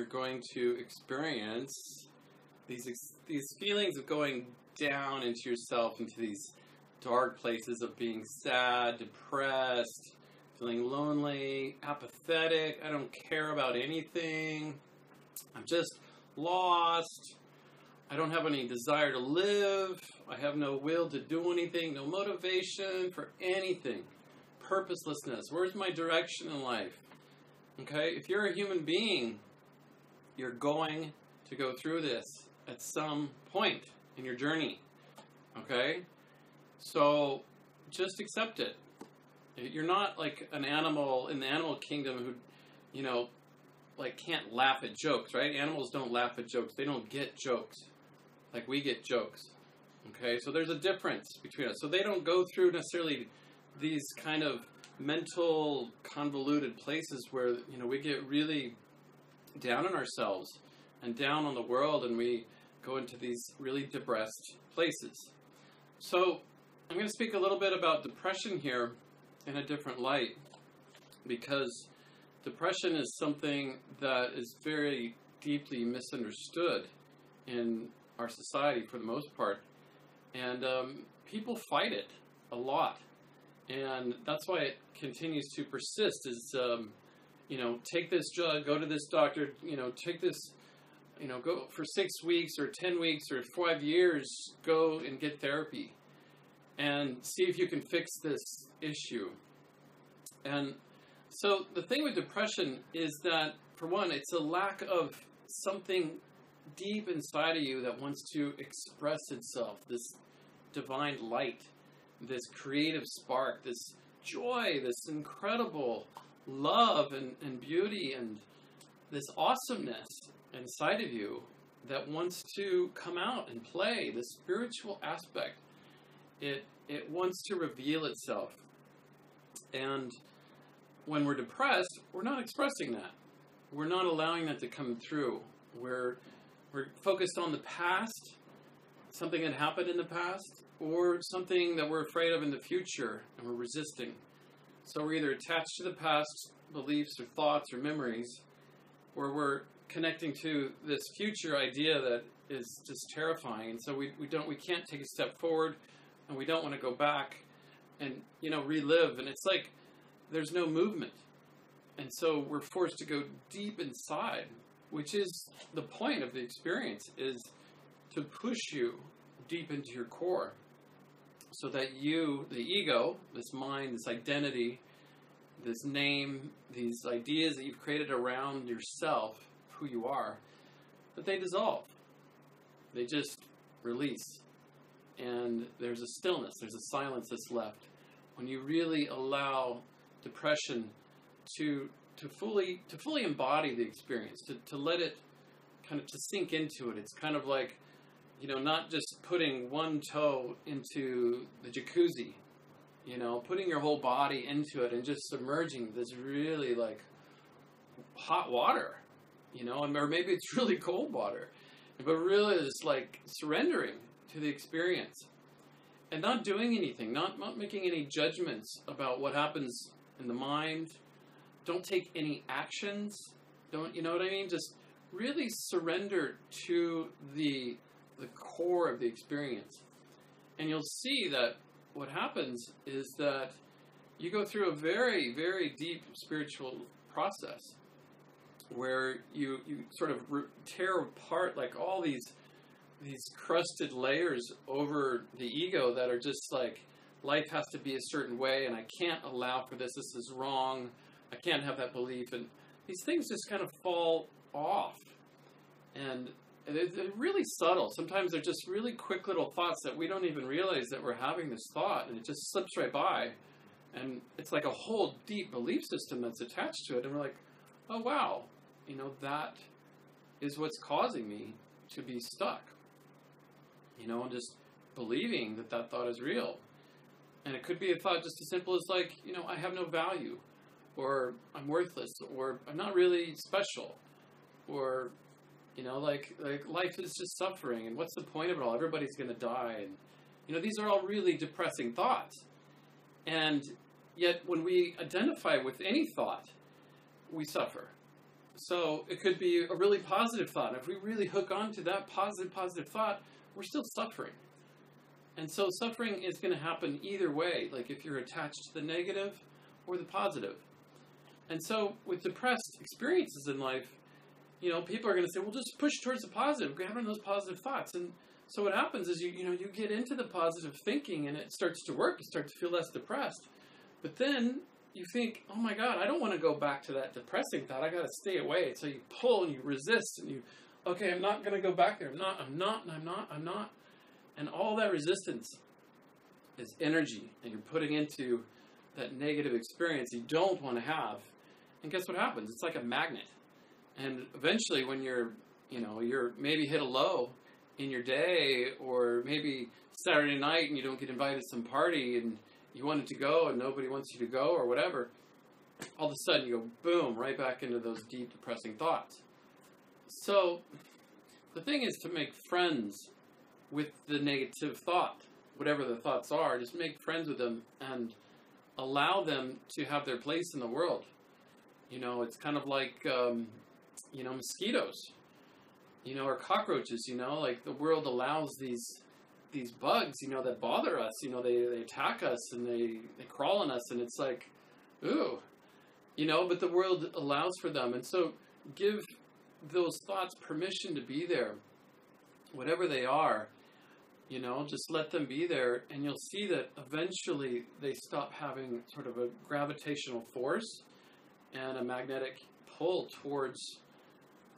going to experience these feelings of going down into yourself, into these dark places of being sad, depressed, feeling lonely, apathetic. I don't care about anything. I'm just lost. I don't have any desire to live. I have no will to do anything, no motivation for anything. Purposelessness. Where's my direction in life? Okay, if you're a human being, you're going to go through this at some point in your journey. Okay? So just accept it. You're not like an animal in the animal kingdom who, like can't laugh at jokes, right? Animals don't laugh at jokes. They don't get jokes like we get jokes. Okay? So there's a difference between us. So they don't go through necessarily these kind of mental convoluted places where, we get really down on ourselves and down on the world, and we go into these really depressed places. So I'm going to speak a little bit about depression here in a different light, because depression is something that is very deeply misunderstood in our society for the most part, and people fight it a lot, and that's why it continues to persist. Is take this drug, go to this doctor, take this, go for 6 weeks or 10 weeks or 5 years, go and get therapy and see if you can fix this issue. And so the thing with depression is that, for one, it's a lack of something deep inside of you that wants to express itself, this divine light, this creative spark, this joy, this incredible love and beauty and this awesomeness inside of you that wants to come out and play, the spiritual aspect. It wants to reveal itself. And when we're depressed, we're not expressing that. We're not allowing that to come through. We're focused on the past, something that happened in the past, or something that we're afraid of in the future, and we're resisting. So we're either attached to the past beliefs or thoughts or memories, or we're connecting to this future idea that is just terrifying. And so we can't take a step forward, and we don't want to go back and relive. And it's like there's no movement. And so we're forced to go deep inside, which is the point of the experience, is to push you deep into your core, so that you, the ego, this mind, this identity, this name, these ideas that you've created around yourself, who you are, that they dissolve. They just release. And there's a stillness, there's a silence that's left. When you really allow depression to fully embody the experience, to let it kind of to sink into it. It's kind of like, not just putting one toe into the jacuzzi, putting your whole body into it and just submerging this really like hot water, or maybe it's really cold water, but really just like surrendering to the experience and not doing anything, not making any judgments about what happens in the mind. Don't take any actions. Don't, you know what I mean? Just really surrender to the core of the experience. And you'll see that what happens is that you go through a very, very deep spiritual process where you sort of tear apart like all these crusted layers over the ego that are just like, life has to be a certain way and I can't allow for this. This is wrong. I can't have that belief. And these things just kind of fall off. And they're really subtle. Sometimes they're just really quick little thoughts that we don't even realize that we're having this thought, and it just slips right by. And it's like a whole deep belief system that's attached to it. And we're like, oh, wow, that is what's causing me to be stuck. And just believing that thought is real. And it could be a thought just as simple as like, I have no value, or I'm worthless, or I'm not really special, or like life is just suffering, and what's the point of it all? Everybody's going to die. And, these are all really depressing thoughts. And yet when we identify with any thought, we suffer. So it could be a really positive thought. If we really hook on to that positive thought, we're still suffering. And so suffering is going to happen either way, like if you're attached to the negative or the positive. And so with depressed experiences in life, people are going to say, well, just push towards the positive, grab on those positive thoughts. And so what happens is you get into the positive thinking and it starts to work. You start to feel less depressed. But then you think, oh my God, I don't want to go back to that depressing thought. I got to stay away. So you pull and you resist and okay, I'm not going to go back there. I'm not. And all that resistance is energy, and you're putting into that negative experience you don't want to have. And guess what happens? It's like a magnet. And eventually when you're maybe hit a low in your day, or maybe Saturday night and you don't get invited to some party and you wanted to go and nobody wants you to go or whatever, all of a sudden you go boom, right back into those deep depressing thoughts. So the thing is to make friends with the negative thought, whatever the thoughts are. Just make friends with them and allow them to have their place in the world. It's kind of like, mosquitoes, or cockroaches, like the world allows these bugs, that bother us, they attack us and they crawl on us and it's like, ooh, but the world allows for them. And so give those thoughts permission to be there, whatever they are. Just let them be there, and you'll see that eventually they stop having sort of a gravitational force and a magnetic pull towards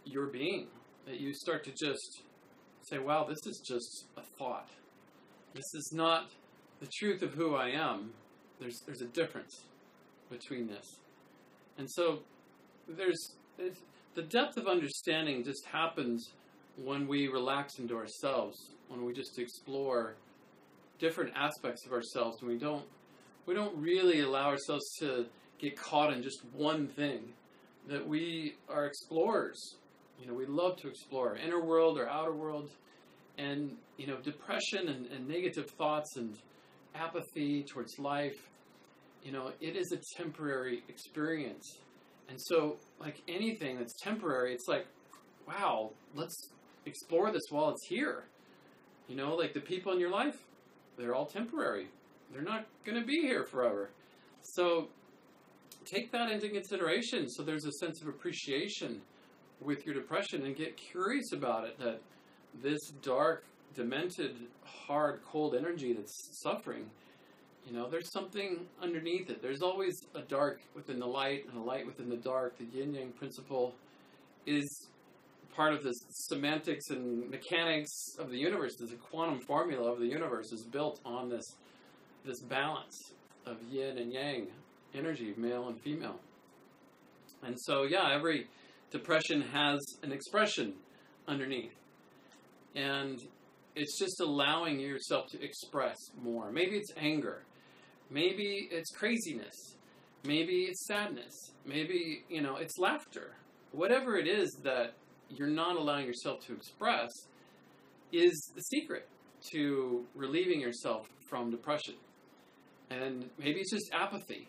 your being. That you start to just say, wow, this is just a thought. This is not the truth of who I am. There's a difference between this. And so the depth of understanding just happens when we relax into ourselves, when we just explore different aspects of ourselves, and we don't really allow ourselves to get caught in just one thing. That we are explorers. We love to explore inner world or outer world, and depression and negative thoughts and apathy towards life. It is a temporary experience, and so like anything that's temporary, it's like, wow, let's explore this while it's here. Like the people in your life, they're all temporary. They're not going to be here forever. So take that into consideration. So there's a sense of appreciation with your depression, and get curious about it, that this dark, demented, hard, cold energy that's suffering, there's something underneath it. There's always a dark within the light and a light within the dark. The yin-yang principle is part of this semantics and mechanics of the universe. There's a quantum formula of the universe is built on this balance of yin and yang energy, male and female. And so, every depression has an expression underneath. And it's just allowing yourself to express more. Maybe it's anger. Maybe it's craziness. Maybe it's sadness. Maybe, it's laughter. Whatever it is that you're not allowing yourself to express is the secret to relieving yourself from depression. And maybe it's just apathy.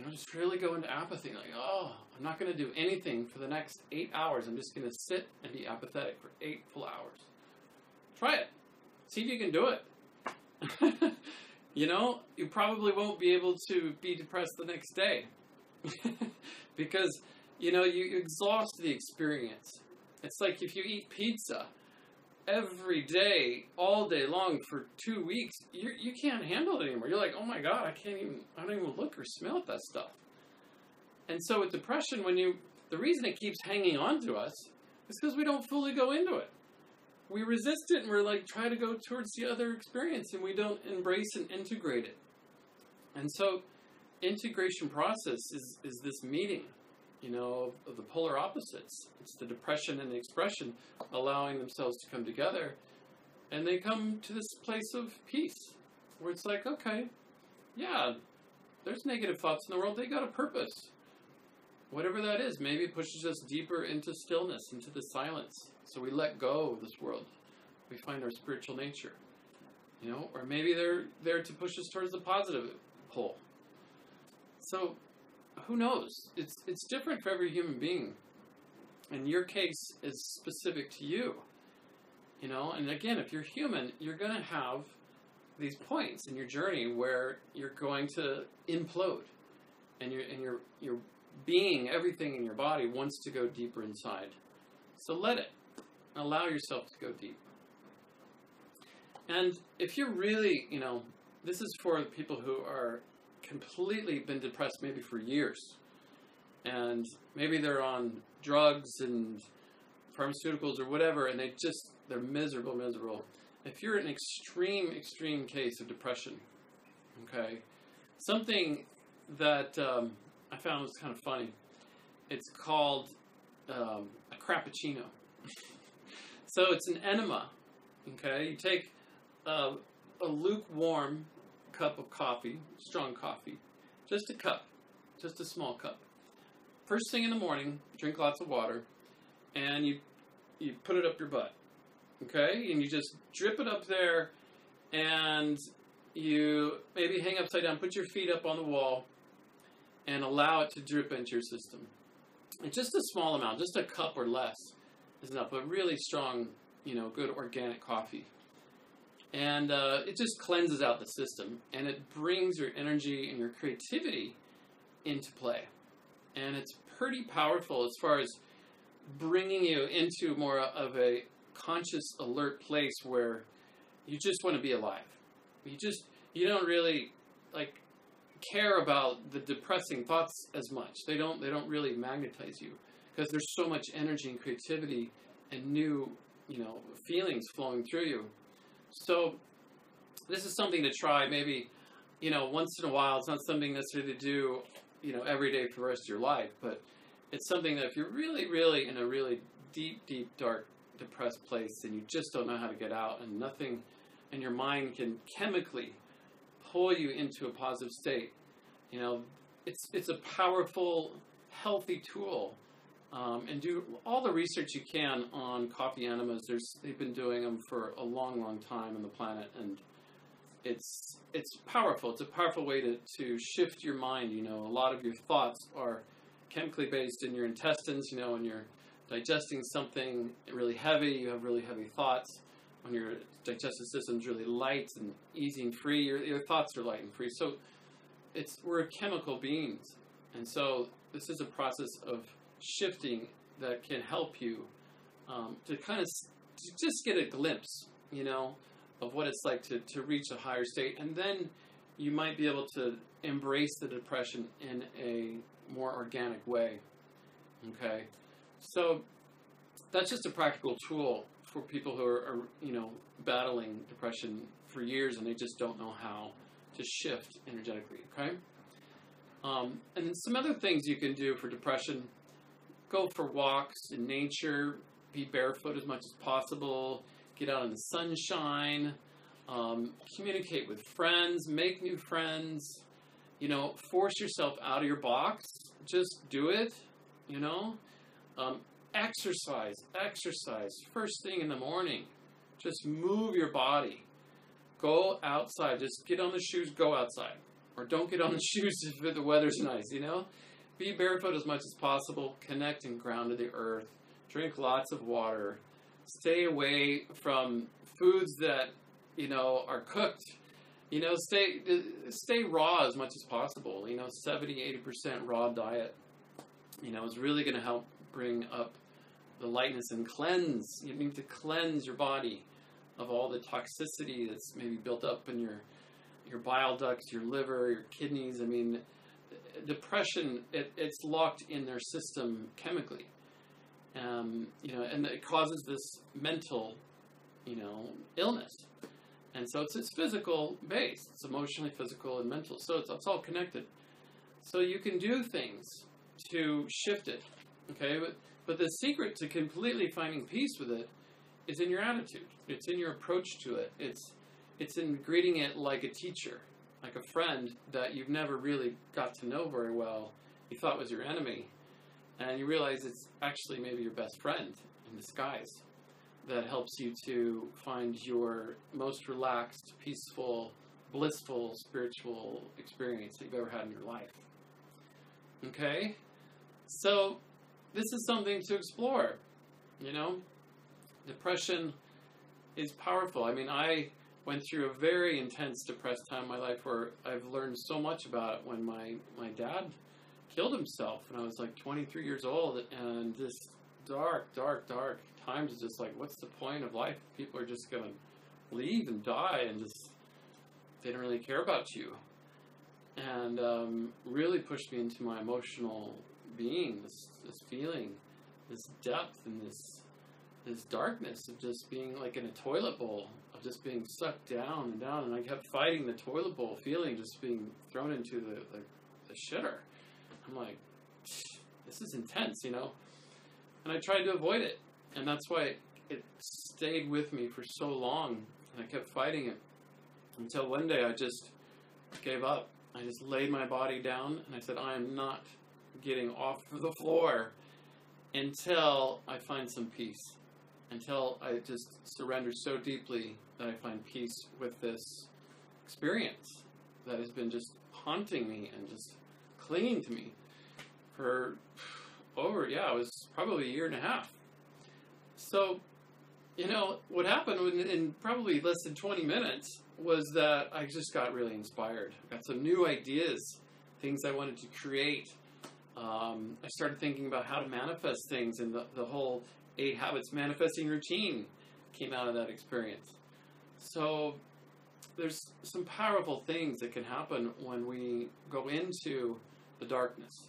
Just really go into apathy. Like, oh, I'm not going to do anything for the next 8 hours. I'm just going to sit and be apathetic for 8 full hours. Try it. See if you can do it. You probably won't be able to be depressed the next day. Because, you exhaust the experience. It's like if you eat pizza every day, all day long for 2 weeks, you can't handle it anymore. You're like, oh my God, I don't even look or smell at that stuff. And so with depression, the reason it keeps hanging on to us is because we don't fully go into it. We resist it and we're like, try to go towards the other experience, and we don't embrace and integrate it. And so integration process is this meeting, of the polar opposites. It's the depression and the expression allowing themselves to come together, and they come to this place of peace where it's like, okay, there's negative thoughts in the world. They got a purpose. Whatever that is, maybe it pushes us deeper into stillness, into the silence. So we let go of this world. We find our spiritual nature. Or maybe they're there to push us towards the positive pole. So who knows? It's different for every human being. And your case is specific to you. You know, and again, if you're human, you're going to have these points in your journey where you're going to implode, and your being, everything in your body wants to go deeper inside. So let it. Allow yourself to go deep. And if you're really, you know, this is for the people who are completely been depressed maybe for years, and maybe they're on drugs and pharmaceuticals or whatever, and they're miserable. If you're an extreme case of depression, okay, something that I found was kind of funny, it's called a crappuccino. So it's an enema, okay? You take a lukewarm cup of coffee, strong coffee, just a cup, just a small cup. First thing in the morning, drink lots of water, and you put it up your butt, okay? And you just drip it up there, and you maybe hang upside down, put your feet up on the wall, and allow it to drip into your system. And just a small amount, just a cup or less is enough, but really strong, you know, good organic coffee. And it just cleanses out the system, and it brings your energy and your creativity into play. And it's pretty powerful as far as bringing you into more of a conscious, alert place where you just want to be alive. You don't really care about the depressing thoughts as much. They don't really magnetize you, because there's so much energy and creativity and new, you know, feelings flowing through you. So this is something to try maybe, you know, once in a while. It's not something necessarily to do, you know, every day for the rest of your life, but it's something that if you're really in a really deep, dark, depressed place and you just don't know how to get out, and nothing in your mind can chemically pull you into a positive state, you know, it's a powerful, healthy tool. And do all the research you can on coffee enemas. They've been doing them for a long time on the planet, and it's powerful. It's a powerful way to shift your mind. You know, a lot of your thoughts are chemically based in your intestines. You know, when you're digesting something really heavy, you have really heavy thoughts. When your digestive system's really light and easy and free, your thoughts are light and free. So we're chemical beings, and so this is a process of shifting that can help you to kind of just get a glimpse, you know, of what it's like to reach a higher state. And then you might be able to embrace the depression in a more organic way. Okay? So that's just a practical tool for people who are you know, battling depression for years and they just don't know how to shift energetically. Okay? And then some other things you can do for depression: go for walks in nature, be barefoot as much as possible, get out in the sunshine, communicate with friends, make new friends, you know, force yourself out of your box, just do it, you know, exercise, first thing in the morning, just move your body, go outside, just get on the shoes, go outside, or don't get on the shoes if the weather's nice, you know. Be barefoot as much as possible, connect and ground to the earth, drink lots of water, stay away from foods that, you know, are cooked, you know, stay raw as much as possible, you know, 70-80% raw diet, you know, is really going to help bring up the lightness and cleanse. You need to cleanse your body of all the toxicity that's maybe built up in your bile ducts, your liver, your kidneys. I mean, depression, it's locked in their system chemically, you know, and it causes this mental, you know, illness. And so it's physical based. It's emotionally, physical, and mental. So it's all connected. So you can do things to shift it, okay? But the secret to completely finding peace with it is in your attitude. It's in your approach to it. It's in greeting it like a teacher, like a friend that you've never really got to know very well, you thought was your enemy, and you realize it's actually maybe your best friend in disguise that helps you to find your most relaxed, peaceful, blissful, spiritual experience that you've ever had in your life. Okay? So this is something to explore, you know. Depression is powerful. I mean, I went through a very intense depressed time in my life where I've learned so much about it when my dad killed himself when I was like 23 years old, and this dark times is just like, what's the point of life? People are just going to leave and die and just, they don't really care about you. And really pushed me into my emotional being, this feeling, this depth, and this darkness of just being like in a toilet bowl, of just being sucked down and down. And I kept fighting the toilet bowl feeling, just being thrown into the shitter. I'm like, this is intense, you know? And I tried to avoid it. And that's why it stayed with me for so long. And I kept fighting it until one day I just gave up. I just laid my body down and I said, I am not getting off the floor until I find some peace. Until I just surrender so deeply that I find peace with this experience that has been just haunting me and just clinging to me for it was probably a year and a half. So, you know, what happened in probably less than 20 minutes was that I just got really inspired. Got some new ideas, things I wanted to create. I started thinking about how to manifest things, and the whole 8 Habits manifesting routine came out of that experience. So there's some powerful things that can happen when we go into the darkness.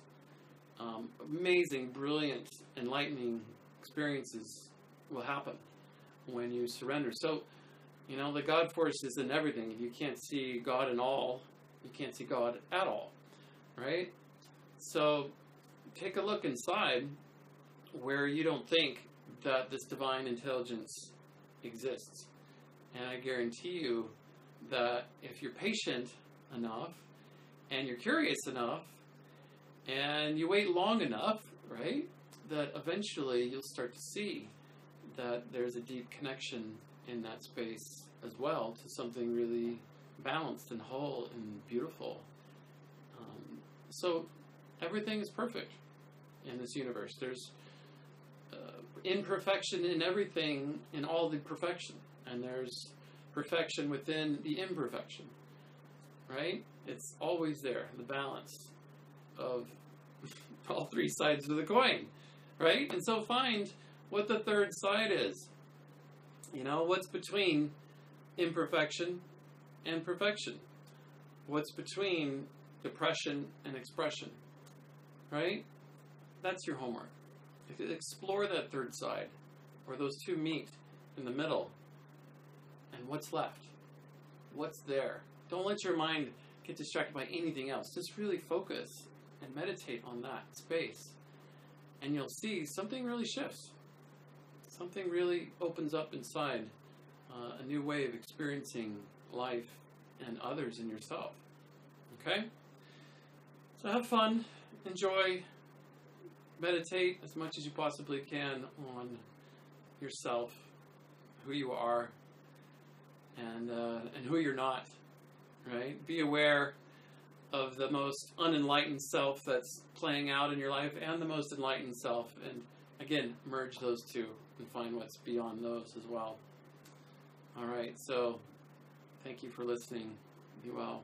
Amazing, brilliant, enlightening experiences will happen when you surrender. So, you know, the God force is in everything. If you can't see God in all, you can't see God at all, right? So take a look inside where you don't think that this divine intelligence exists. And I guarantee you that if you're patient enough and you're curious enough and you wait long enough, right, that eventually you'll start to see that there's a deep connection in that space as well to something really balanced and whole and beautiful. So everything is perfect in this universe. There's imperfection in everything, in all the perfection. And there's perfection within the imperfection, right? It's always there, the balance of all 3 sides of the coin, right? And so find what the third side is. You know, what's between imperfection and perfection? What's between depression and expression, right? That's your homework. Explore that third side, where those two meet in the middle. And what's left? What's there? Don't let your mind get distracted by anything else. Just really focus and meditate on that space. And you'll see something really shifts. Something really opens up inside, a new way of experiencing life and others and yourself. Okay? So have fun, enjoy, meditate as much as you possibly can on yourself, who you are, and who you're not, right? Be aware of the most unenlightened self that's playing out in your life and the most enlightened self, and again, merge those two and find what's beyond those as well. All right, so thank you for listening. Be well.